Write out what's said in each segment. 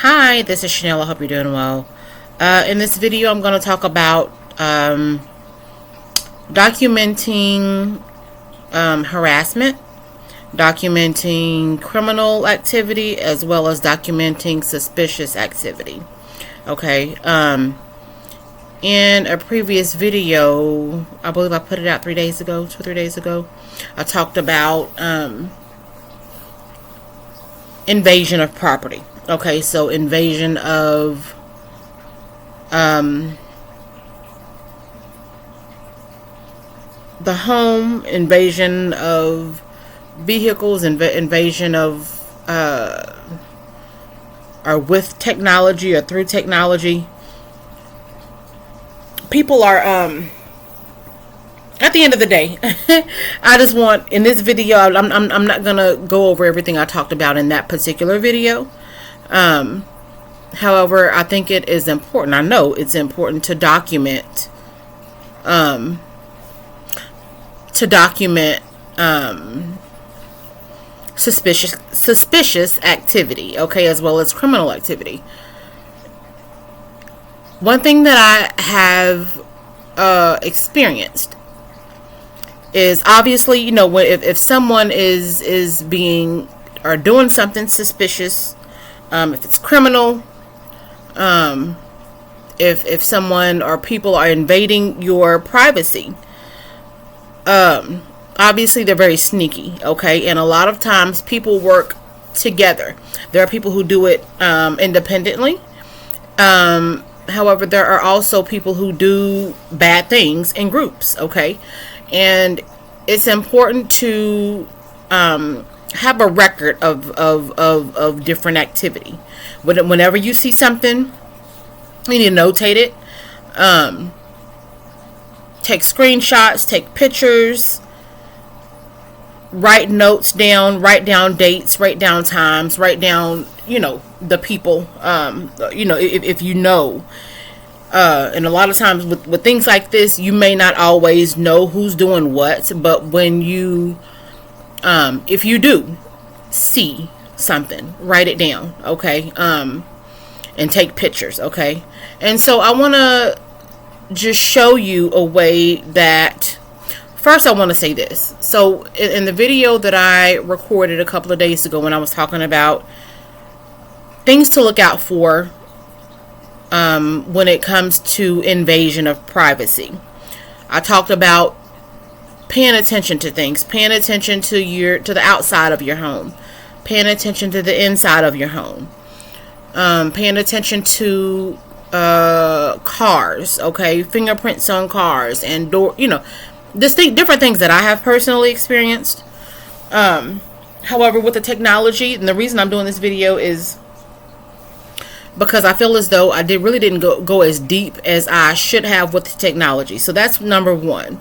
Hi, this is Chanel. I hope you're doing well. In this video, I'm going to talk about documenting harassment, documenting criminal activity, as well as documenting suspicious activity. Okay. In a previous video, I believe I put it out 2 or 3 days ago, I talked about invasion of property. Okay, so invasion of the home, invasion of vehicles, invasion of or with technology or through technology. People are at the end of the day, I just want, in this video, I'm not gonna go over everything I talked about in that particular video. However, I think it is important. I know it's important to document suspicious activity, okay, as well as criminal activity. One thing that I have experienced is, obviously, you know, if someone is being or doing something suspicious, if it's criminal, if someone or people are invading your privacy, obviously they're very sneaky, okay? And a lot of times people work together. There are people who do it independently. However, there are also people who do bad things in groups, okay? And it's important to have a record of different activity. Whenever you see something, you need to notate it. Take screenshots, take pictures, write notes down, write down dates, write down times, write down, you know, the people, you know, if you know. And a lot of times with things like this, you may not always know who's doing what, but when you, if you do see something, write it down, okay? And take pictures, okay? And so I want to just show you a way that, first I want to say this. So in the video that I recorded a couple of days ago, when I was talking about things to look out for when it comes to invasion of privacy, I talked about paying attention to things, paying attention to the outside of your home, paying attention to the inside of your home, paying attention to cars, okay, fingerprints on cars and door, you know, different things that I have personally experienced. However, with the technology, and the reason I'm doing this video is because I feel as though I really didn't go as deep as I should have with the technology. So that's number one.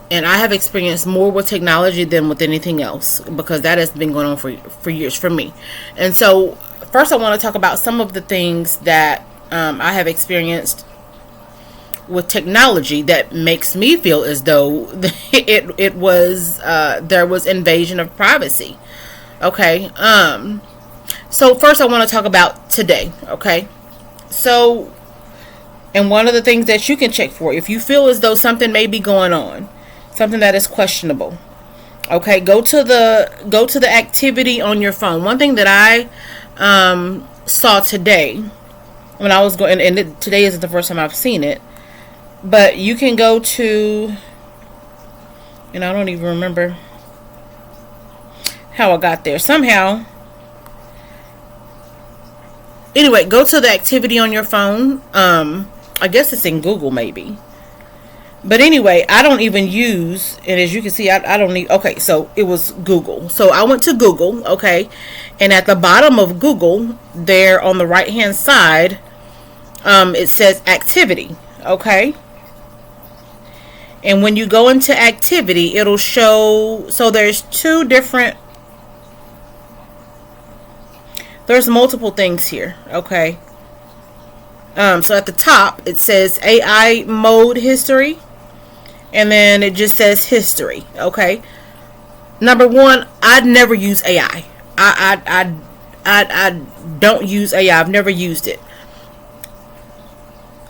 And I have experienced more with technology than with anything else, because that has been going on for years for me. And so first I want to talk about some of the things that I have experienced with technology that makes me feel as though it was there was invasion of privacy. Okay. So first I want to talk about today, okay? So, and one of the things that you can check for, if you feel as though something may be going on, something that is questionable, okay, go to the activity on your phone. One thing that I saw today when I was going, and today isn't the first time I've seen it, but you can go to, and I don't even remember how I got there. Somehow, anyway, go to the activity on your phone. I guess it's in Google maybe. But anyway, I don't even use, and as you can see, I don't need, okay, so it was Google. So I went to Google, okay, and at the bottom of Google, there on the right hand side, it says activity, okay? And when you go into activity, it'll show, so there's there's multiple things here, okay? So at the top, it says AI mode history. And then it just says history, okay? Number one, I'd never use AI. I don't use AI. I've never used it.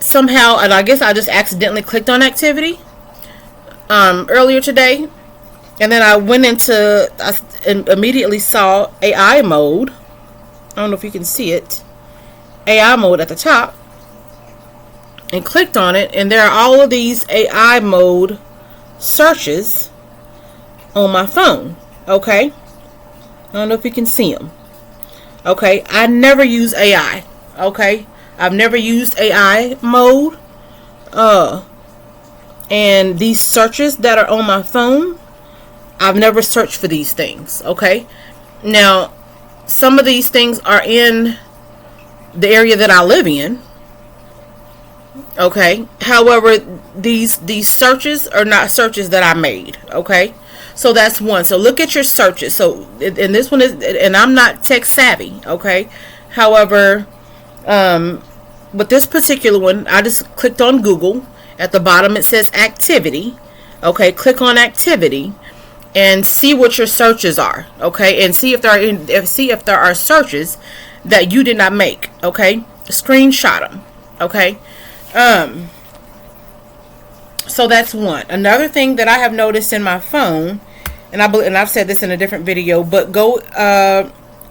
Somehow, and I guess I just accidentally clicked on activity earlier today, and then I went into, I immediately saw AI mode. I don't know if you can see it. AI mode at the top, and clicked on it, and there are all of these AI mode searches on my phone. Okay, I don't know if you can see them. Okay, I never use AI. Okay, I've never used AI mode. And these searches that are on my phone, I've never searched for these things. Okay, now some of these things are in the area that I live in. Okay, however, these searches are not searches that I made. Okay, so that's one. So look at your searches. So, and this one is, and I'm not tech savvy. Okay, however, with this particular one, I just clicked on Google. At the bottom it says activity. Okay, click on activity and see what your searches are. Okay, and see if there are searches that you did not make. Okay, screenshot them. Okay, so that's one. Another thing that I have noticed in my phone, and I've said this in a different video, but go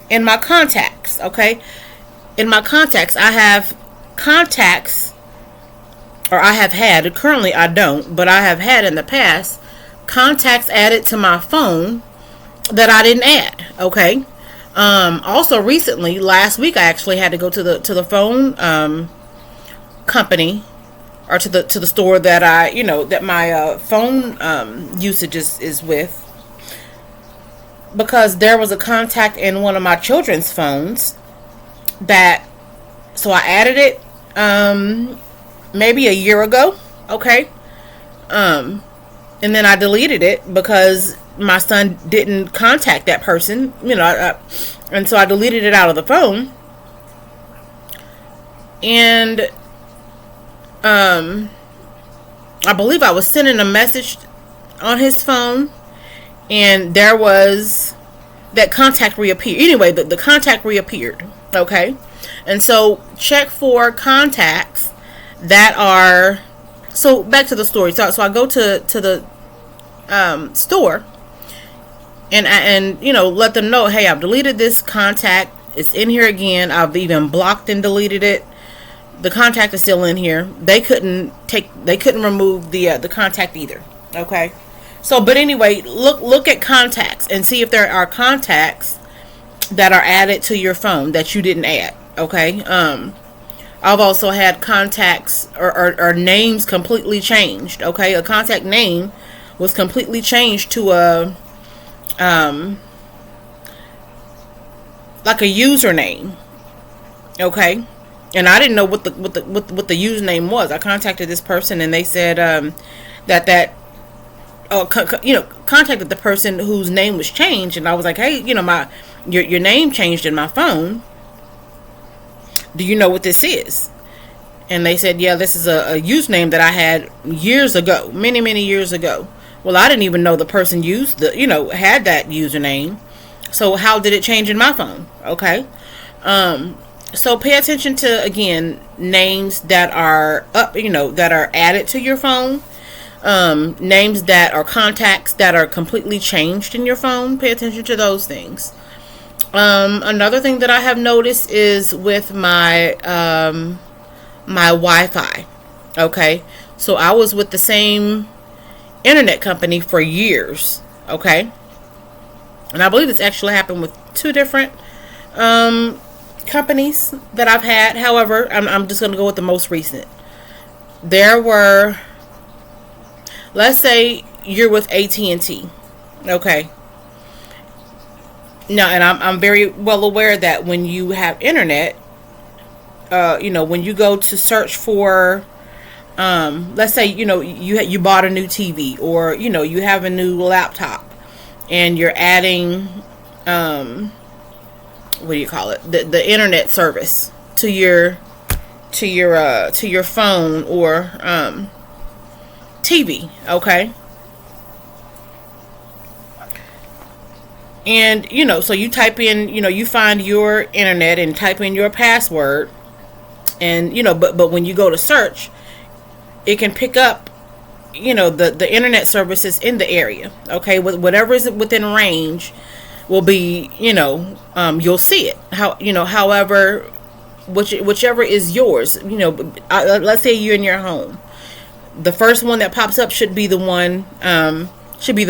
in my contacts. Okay, in my contacts I have contacts, or I have had, currently I don't, but I have had in the past contacts added to my phone that I didn't add. Okay, also recently, last week, I actually had to go to the phone company, or to the store that that my phone usage is with, because there was a contact in one of my children's phones so I added it maybe a year ago. Okay, and then I deleted it because my son didn't contact that person, and so I deleted it out of the phone. And I believe I was sending a message on his phone, and there was that contact reappeared. Anyway, the contact reappeared. Okay, and so check for contacts that are. So back to the story. So I go to the store, and let them know, hey, I've deleted this contact. It's in here again. I've even blocked and deleted it. The contact is still in here. They couldn't remove the contact either. Okay, so but anyway, look at contacts and see if there are contacts that are added to your phone that you didn't add. Okay, I've also had contacts or names completely changed. Okay, a contact name was completely changed to a like a username. Okay, and I didn't know what the username was. I contacted this person, and they said contacted the person whose name was changed, and I was like, hey, your name changed in my phone. Do you know what this is? And they said, yeah, this is a username that I had years ago, many years ago. Well, I didn't even know the person had that username. So how did it change in my phone? Okay. So pay attention to, again, names that are that are added to your phone. Names that are contacts that are completely changed in your phone. Pay attention to those things. Another thing that I have noticed is with my my Wi-Fi. Okay, so I was with the same internet company for years. Okay, and I believe it's actually happened with two different companies that I've had. However, I'm just going to go with the most recent. There were, let's say you're with AT&T. Okay. Now, and I'm very well aware that when you have internet, when you go to search for, let's say, you bought a new TV, or, you have a new laptop, and you're adding, what do you call it? The internet service to your phone or, TV. Okay. And so you type in, you find your internet and type in your password, and but when you go to search, it can pick up the internet services in the area. Okay, whatever is within range will be, you'll see it. However, whichever is yours. Let's say you're in your home, the first one that pops up should be the one, should be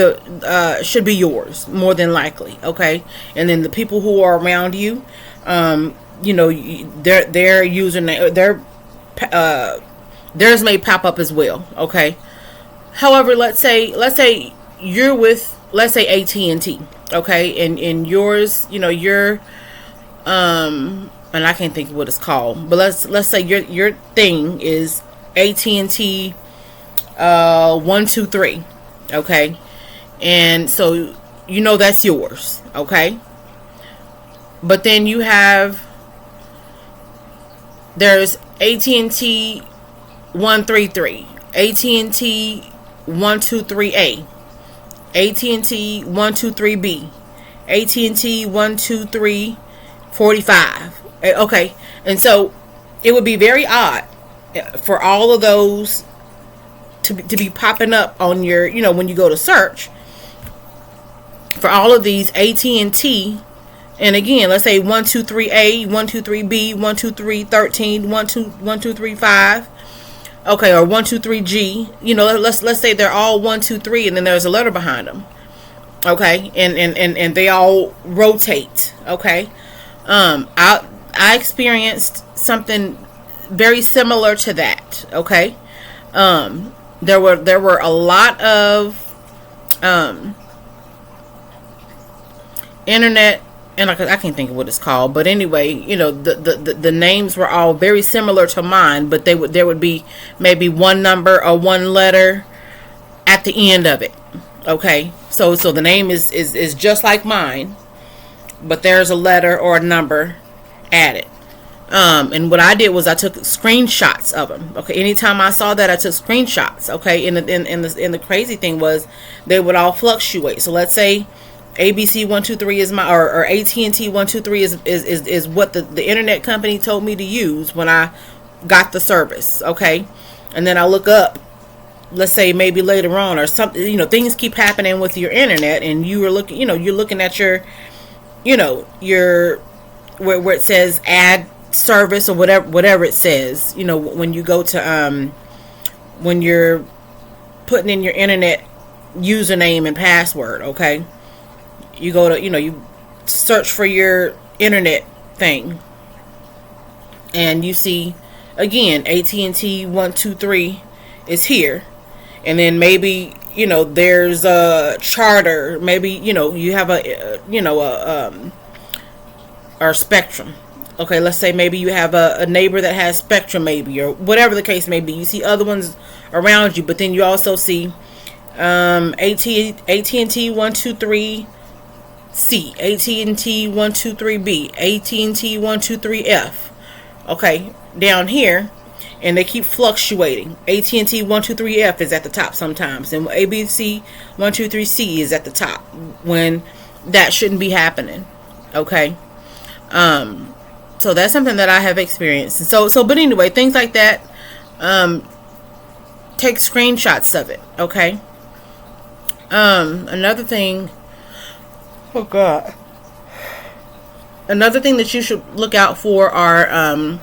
yours, more than likely. Okay, and then the people who are around you, their username, theirs may pop up as well. Okay. However, let's say you're with, let's say, AT&T. Okay, and yours, your and I can't think of what it's called, but let's say your thing is AT&T 123. Okay, and so that's yours. Okay, but then there's AT&T 133, AT&T 123A, AT&T 123B, AT&T 12345. Okay, and so it would be very odd for all of those to be popping up on your, when you go to search, for all of these AT&T, and again, let's say 123A, 123B, 12313, 12335. Okay, or 123G. Let's say they're all 123, and then there's a letter behind them. Okay, and they all rotate. Okay, I experienced something very similar to that. Okay, there were a lot of internet, and I can't think of what it's called, but anyway, the names were all very similar to mine, but there would be maybe one number or one letter at the end of it. Okay, so the name is just like mine, but there's a letter or a number added. And what I did was I took screenshots of them. Okay, anytime I saw that, I took screenshots. Okay, and the crazy thing was they would all fluctuate. So let's say ABC 123 is my, or AT&T 123 is what the internet company told me to use when I got the service. Okay, and then I look up, let's say maybe later on or something, things keep happening with your internet, and you're looking at your where it says add service or whatever it says, when you go to when you're putting in your internet username and password. Okay, you go to, you search for your internet thing, and you see again AT&T 123 is here, and then maybe there's a Charter, maybe you have a or Spectrum. Okay, let's say maybe you have a neighbor that has Spectrum, maybe, or whatever the case may be. You see other ones around you, but then you also see AT&T 123C, AT&T 123B, AT&T 123F. Okay, down here, and they keep fluctuating. AT&T 123F is at the top sometimes, and ABC 123C is at the top when that shouldn't be happening. Okay, so that's something that I have experienced. But anyway, things like that. Take screenshots of it. Okay. Another thing. Oh God. Another thing that you should look out for are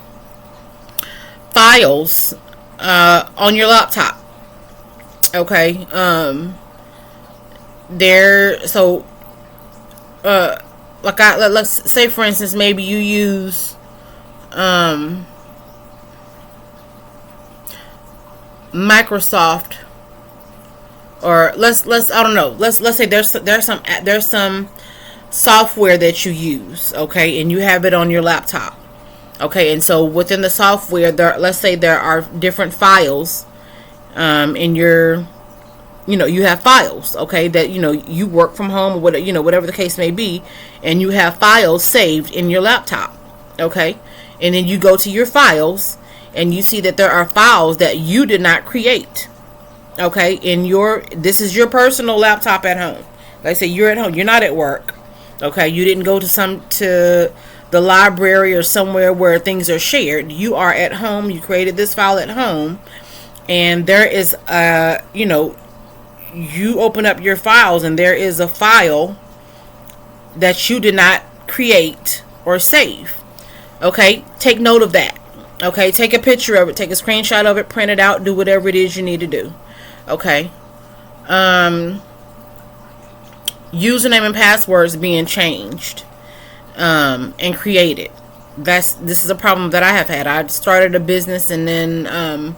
files on your laptop. Okay. Let's say, for instance, maybe you use Microsoft, or let's I don't know. Let's say there's some software that you use, okay, and you have it on your laptop, okay, and so within the software, let's say there are different files in your, you have files, okay, that you work from home, or whatever the case may be, and you have files saved in your laptop, okay, and then you go to your files and you see that there are files that you did not create, okay, this is your personal laptop at home. Like I say, you're at home, you're not at work, Okay, you didn't go to the library or somewhere where things are shared. You are at home. You created this file at home, and there is you open up your files and there is a file that you did not create or save. Okay, take note of that. Okay, take a picture of it, take a screenshot of it, print it out, do whatever it is you need to do. Okay. Username and passwords being changed and created. This is a problem that I have had. I started a business, and then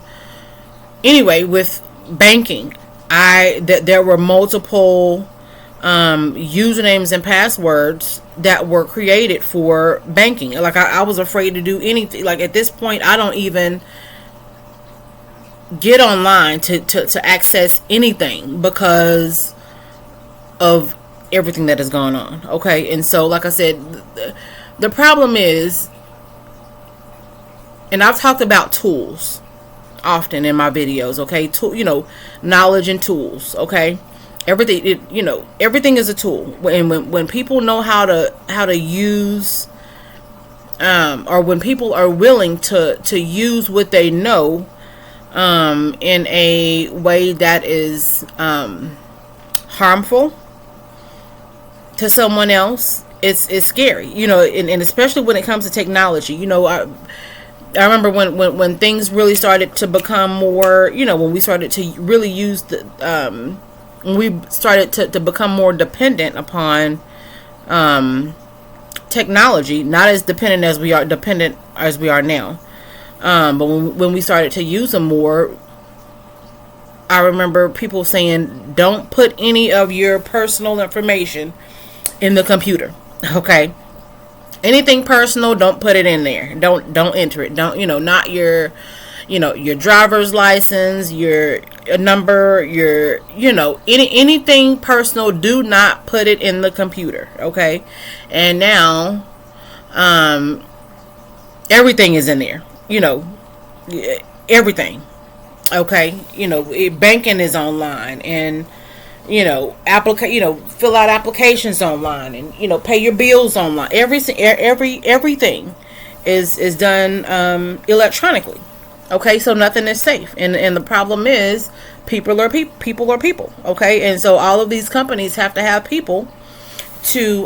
anyway, with banking, there were multiple usernames and passwords that were created for banking. Like I was afraid to do anything. Like at this point, I don't even get online to access anything because of everything that has gone on. Okay, and so like I said, the problem is, and I've talked about tools often in my videos. Okay, knowledge and tools. Okay, everything is a tool. And when people know how to use, or when people are willing to use what they know in a way that is harmful to someone else, it's scary, and especially when it comes to technology. I remember when things really started to become more, when we started to really use when we started to become more dependent upon technology, not as dependent as we are now, but when we started to use them more, I remember people saying, don't put any of your personal information in the computer. Okay, anything personal, don't put it in there. Don't enter it. Don't, not your driver's license, your number, your anything personal, do not put it in the computer. Okay, and now everything is in there. Everything. Okay, banking is online, and fill out applications online, and pay your bills online. Everything is done electronically. Okay, so nothing is safe, and the problem is people are people. Okay, and so all of these companies have to have people to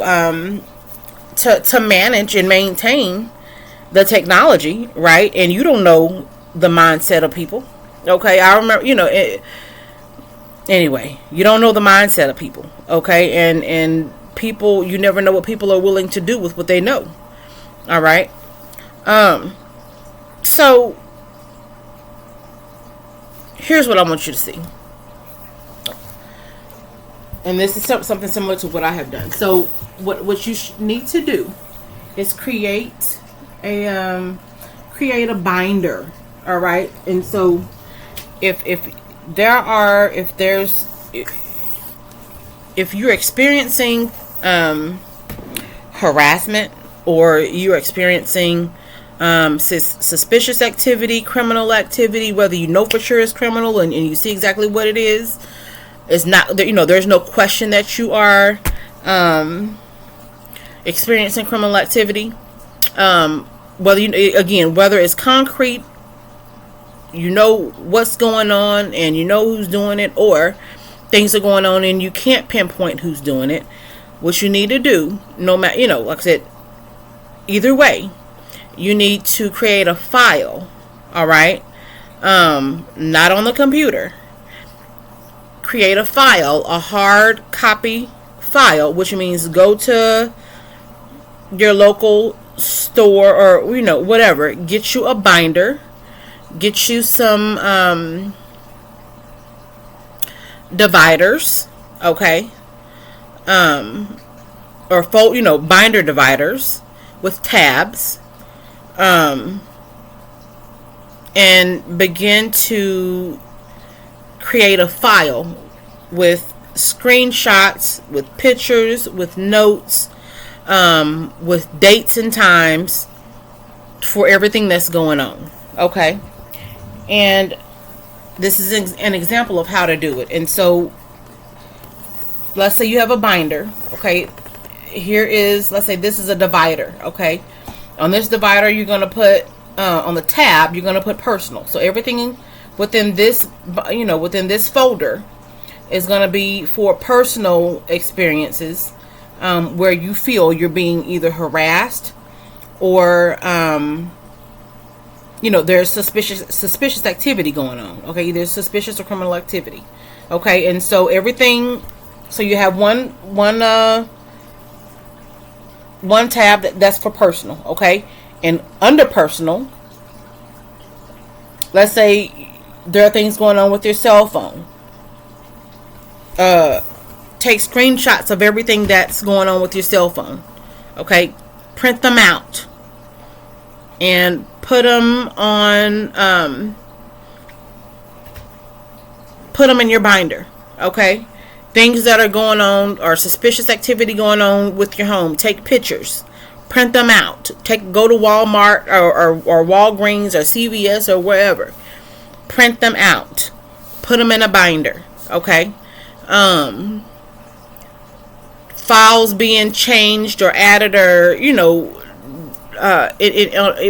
manage and maintain the technology, right? And you don't know the mindset of people. Okay, I remember, anyway, you don't know the mindset of people. Okay, and people, you never know what people are willing to do with what they know. All right. So here's what I want you to see. And this is something similar to what I have done. So what you need to do is create a binder. All right. And so if you're experiencing harassment, or you're experiencing suspicious activity, criminal activity, whether you know for sure it's criminal and you see exactly what it is, it's not, there's no question that you are experiencing criminal activity, whether it's concrete, what's going on and who's doing it, or things are going on and you can't pinpoint who's doing it. What you need to do, no matter, like I said, either way, you need to create a file. All right, not on the computer. Create a file, a hard copy file, which means go to your local store, or whatever, get you a binder, get you some dividers. Okay, or binder dividers with tabs, and begin to create a file with screenshots, with pictures, with notes, with dates and times for everything that's going on. Okay, and this is an example of how to do it. And so let's say you have a binder. Okay, here is, let's say this is a divider, okay? On this divider, you're going to put, on the tab, you're going to put personal. So everything within this, within this folder is going to be for personal experiences, where you feel you're being either harassed or, there's suspicious activity going on. Okay, there's suspicious or criminal activity. Okay, and so everything. So you have one tab that's for personal. Okay, and under personal, let's say there are things going on with your cell phone. Take screenshots of everything that's going on with your cell phone. Okay, print them out and put them on, put them in your binder. Okay, things that are going on or suspicious activity going on with your home. Take pictures, print them out. Go to Walmart or Walgreens or CVS or wherever. Print them out. Put them in a binder. Okay. Files being changed or added or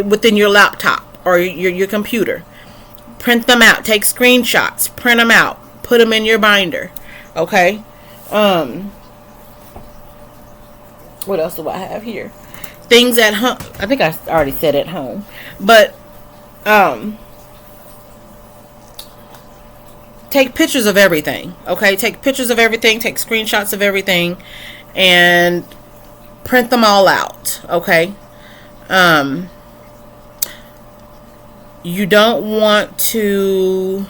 within your laptop or your computer. Print them out. Take screenshots. Print them out. Put them in your binder. Okay. What else do I have here? Things at home. I think I already said at home, but take pictures of everything. Okay, take pictures of everything. Take screenshots of everything, and print them all out. Okay. You don't want to.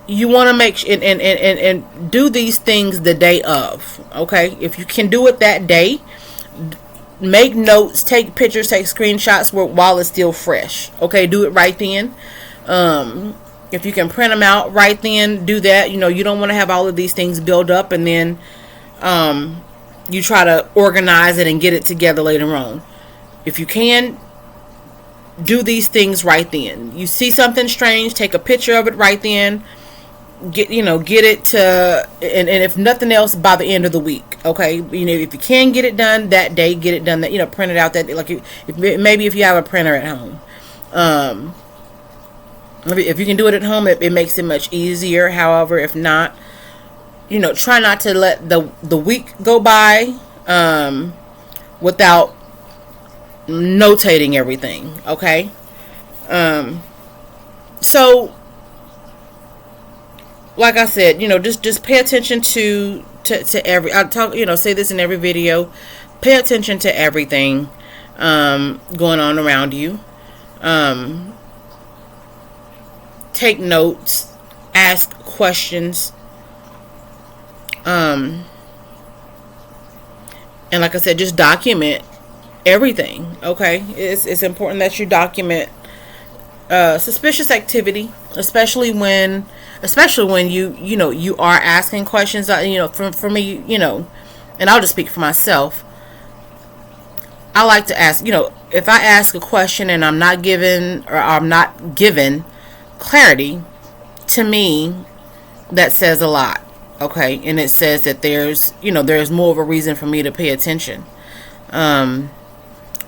You want to make and do these things the day of. Okay, if you can do it that day, make notes, take pictures, take screenshots while it's still fresh. Okay, do it right then. If you can print them out right then, do that. You don't want to have all of these things build up and then you try to organize it and get it together later on. If you can, do these things right then. You see something strange, take a picture of it right then. Get it to, and if nothing else, by the end of the week. Okay, if you can get it done that day, get it done. That print it out that day. Like maybe if you have a printer at home, if you can do it at home, it makes it much easier. However, if not, try not to let the week go by without notating everything. Okay, so like I said, just pay attention to every. I talk, say this in every video. Pay attention to everything going on around you. Take notes. Ask questions. And like I said, just document everything. Okay, it's important that you document suspicious activity, especially when you are asking questions. For me, and I'll just speak for myself. I like to ask, if I ask a question and I'm not given clarity, to me, that says a lot. Okay, and it says that there's more of a reason for me to pay attention.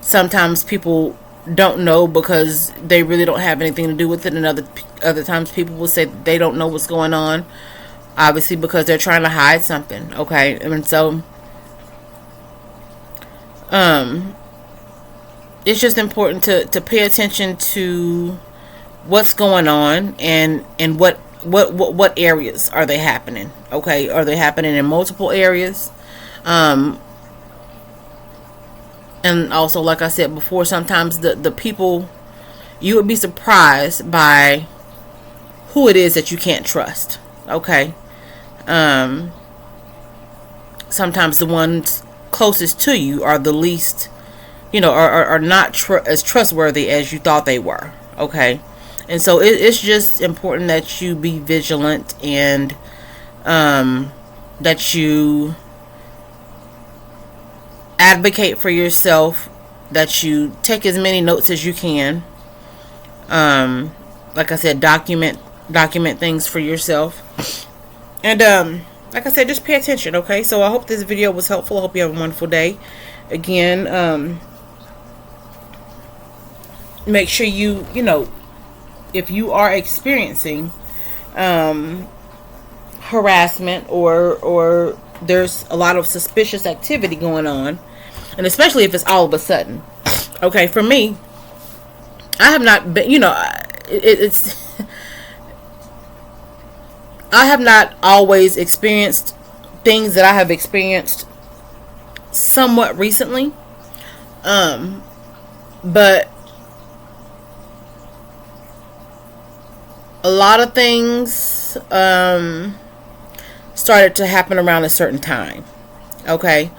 Sometimes people don't know because they really don't have anything to do with it, and other times people will say they don't know what's going on, obviously because they're trying to hide something. Okay, and so it's just important to pay attention to what's going on and what areas are they happening. Okay, are they happening in multiple areas? And also, like I said before, sometimes the people, you would be surprised by who it is that you can't trust. Okay. Sometimes the ones closest to you are the least, are not as trustworthy as you thought they were. Okay. And so it's just important that you be vigilant and that you advocate for yourself, that you take as many notes as you can. Like I said, document things for yourself. And like I said, just pay attention, okay? So I hope this video was helpful. I hope you have a wonderful day. Again, make sure you know, if you are experiencing harassment, or there's a lot of suspicious activity going on, and especially if it's all of a sudden. Okay, for me, I have not been, you know, it's I have not always experienced things that I have experienced somewhat recently, but a lot of things started to happen around a certain time. Okay,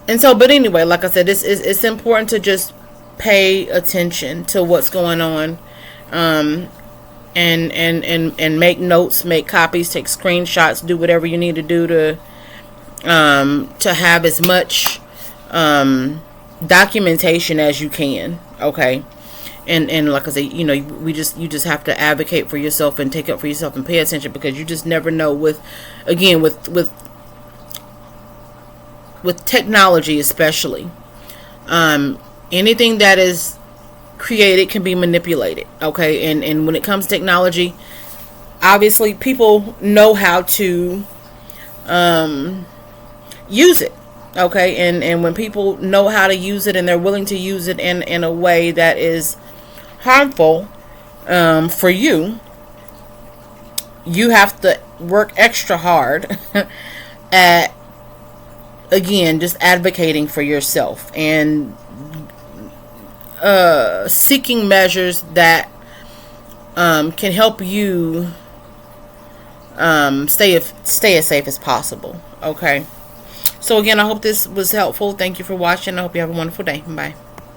and so, but anyway, like I said, it's important to just pay attention to what's going on, and make notes, make copies, take screenshots, do whatever you need to do to have as much documentation as you can. Okay, and like I say, you know, you just have to advocate for yourself and take up for yourself and pay attention, because you just never know with technology, especially. Anything that is created can be manipulated. Okay, and when it comes to technology, obviously people know how to use it. Okay, and when people know how to use it and they're willing to use it in a way that is harmful for you, you have to work extra hard at, again, just advocating for yourself and seeking measures that can help you stay as safe as possible. Okay, so again, I hope this was helpful. Thank you for watching. I hope you have a wonderful day. Bye.